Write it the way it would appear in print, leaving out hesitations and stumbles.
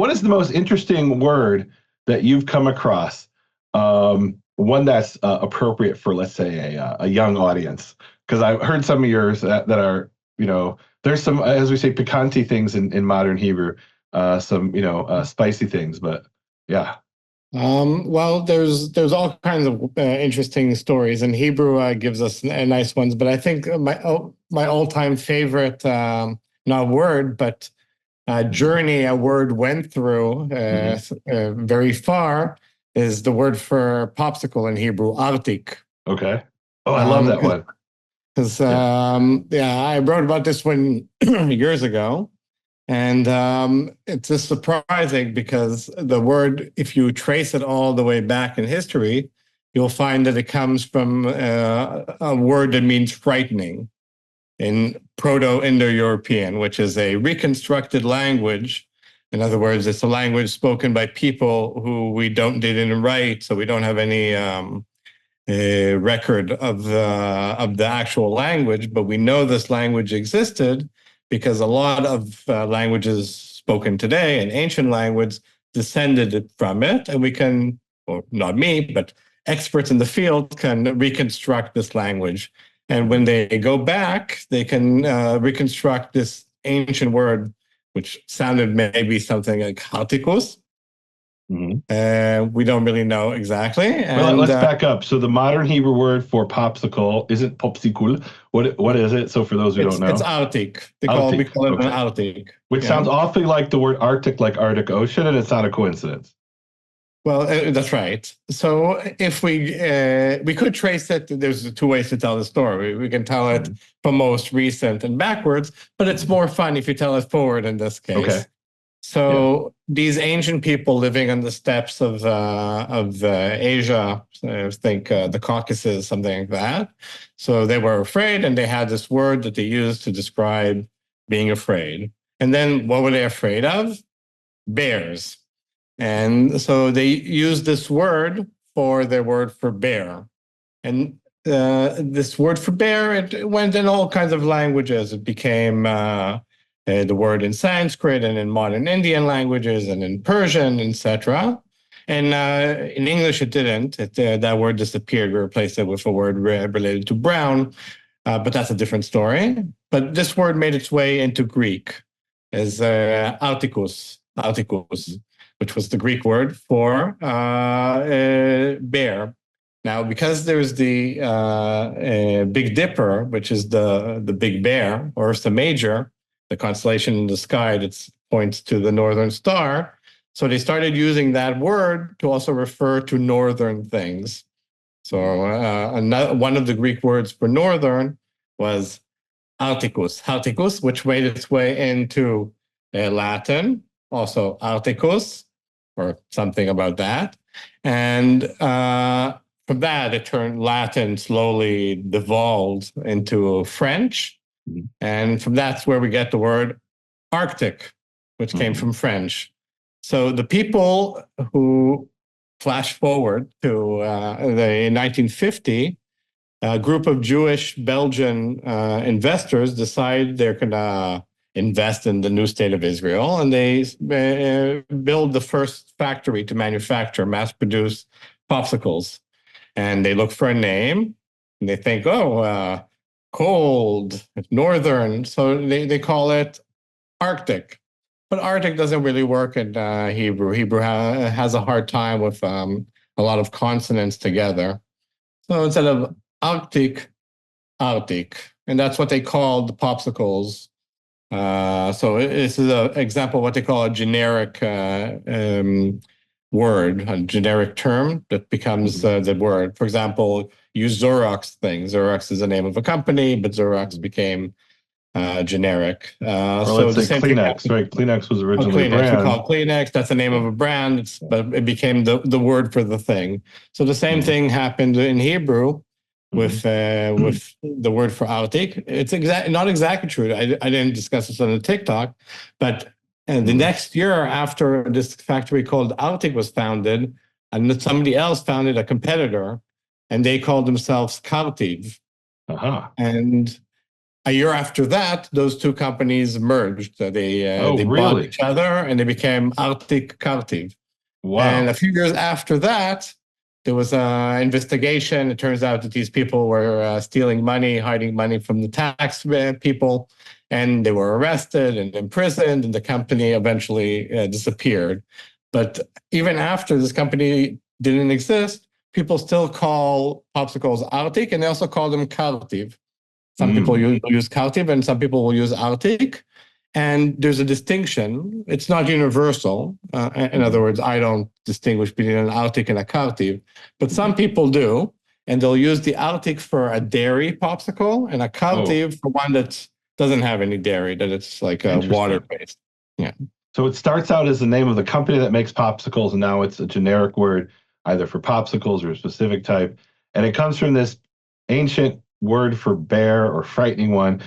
what is the most interesting word that you've come across? One that's appropriate for, let's say, a young audience. Because I've heard some of yours that are, there's some, as we say, picanti things in modern Hebrew, some, spicy things. But yeah. Well, there's all kinds of interesting stories, and Hebrew gives us nice ones. But I think my all-time favorite, not word, but journey a word went through very far is the word for popsicle in Hebrew, artik. Okay. Oh, I love that one. Because I wrote about this one years ago. And it's just surprising because the word, if you trace it all the way back in history, you'll find that it comes from a word that means frightening in Proto-Indo-European, which is a reconstructed language. In other words, it's a language spoken by people who we didn't write, so we don't have any record of the actual language, but we know this language existed because a lot of languages spoken today in ancient language descended from it. And we can, or not me, but experts in the field can reconstruct this language. And when they go back, they can reconstruct this ancient word, which sounded maybe something like hatikos. We don't really know exactly. Well, let's back up. So the modern Hebrew word for popsicle isn't popsicle. What is it? So for those who don't know, it's artik. We call it an artik, which sounds awfully like the word Arctic, like Arctic Ocean, and it's not a coincidence. Well, that's right. So if we could trace it, there's two ways to tell the story. We can tell it from most recent and backwards, but it's more fun if you tell it forward in this case. Okay. So these ancient people living on the steppes of Asia, I think the Caucasus, something like that. So they were afraid, and they had this word that they used to describe being afraid. And then what were they afraid of? Bears. And so they used this word for their word for bear. And this word for bear, it went in all kinds of languages. It became the word in Sanskrit and in modern Indian languages and in Persian, etc. And in English, it didn't. That word disappeared. We replaced it with a word related to brown, but that's a different story. But this word made its way into Greek as autikos, which was the Greek word for bear. Now, because there's the Big Dipper, which is the Big Bear, or Ursa Major, the constellation in the sky that points to the Northern Star. So they started using that word to also refer to northern things. So one of the Greek words for northern was halticus, which made its way into Latin, also alticus, or something about that. And from that, it turned Latin slowly devolved into French. And from that's where we get the word Arctic, which came from French. So the people who flash forward to the 1950, a group of Jewish Belgian investors decide they're going to invest in the new state of Israel, and they build the first factory to manufacture, mass-produce popsicles. And they look for a name, and they think, cold, northern, so they call it Arctic. But Arctic doesn't really work in Hebrew. Hebrew has a hard time with a lot of consonants together. So instead of Arctic, and that's what they called the popsicles. So this is an example of what they call a generic word, a generic term that becomes the word. For example, use Xerox thing. Xerox is the name of a company, but Xerox became generic. So let's say Kleenex, right? Kleenex was originally a brand. We call it Kleenex. That's the name of a brand, but it became the word for the thing. So the same thing happened in Hebrew with the word for Arctic. It's not exactly true. I didn't discuss this on the TikTok, but the next year after this factory called Arctic was founded, and somebody else founded a competitor, and they called themselves Kartiv. And a year after that, those two companies merged. Oh, They bought really? each other and they became Arctic Cartiv. And a Wow. few years after that, there was an investigation. It turns out that these people were stealing money, hiding money from the tax people, and they were arrested and imprisoned, and the company eventually disappeared. But even after this company didn't exist, people still call popsicles Arctic, and they also call them Cartiv. Some people Mm, use Cartiv, and some people will use Arctic. And there's a distinction. It's not universal. In other mhm. words, I don't distinguish between an Arctic and a Cartiv, but some people do. And they'll use the Arctic for a dairy popsicle and a Oh, Cartiv for one that doesn't have any dairy, that it's like a water interesting. based. Yeah. So it starts out as the name of the company that makes popsicles, and now it's a generic word either for popsicles or a specific type. And it comes from this ancient word for bear or frightening one.